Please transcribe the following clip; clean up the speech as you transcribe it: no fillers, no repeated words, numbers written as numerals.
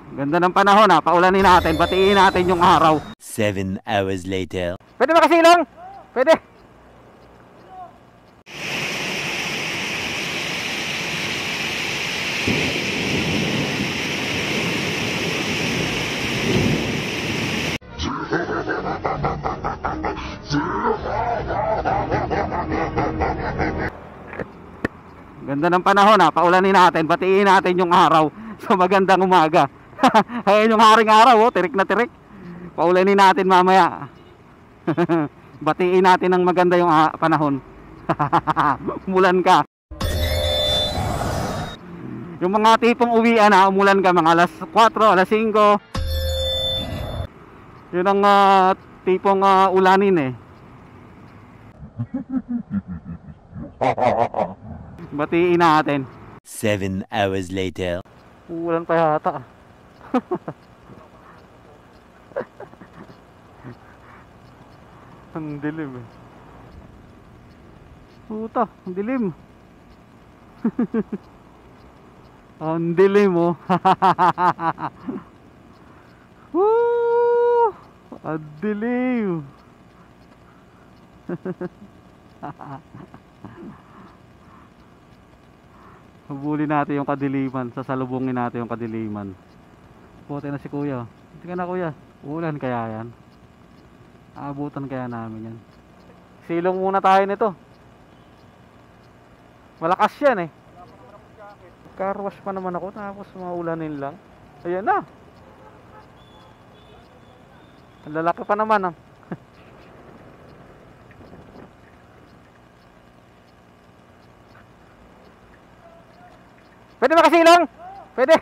Ganda ng panahon ha. Paulanin natin. Batiin natin yung araw. 7 hours later. Pwede ba kasilang? Pwede. Ganda ng panahon ha. Paulanin natin. Batiin natin yung araw. So magandang umaga. Ayan yung haring araw oh. Tirik na tirik. Paulanin natin mamaya. Batiin natin ng maganda yung panahon. Umulan ka. Yung mga tipong uwian ha. Umulan ka mga alas 4, alas 5. Yun ang tipong ulanin eh. Batiin natin. 7 hours later. Ulan pa yata. Ang dilim eh. Puta, ang dilim. Ang dilim oh. Woo! Ang dilim. Habulin natin yung kadiliman. Sasalubungin natin yung kadiliman. Puti na si kuya. Hindi ka na kuya. Ulan kaya yan. Aabutan kaya namin yan. Silong muna tayo nito. Malakas yan eh. Car wash pa naman ako. Tapos maulanin lang. Ayan na. Ang lalaki pa naman ah. Pwede ba kasilang? Pwede.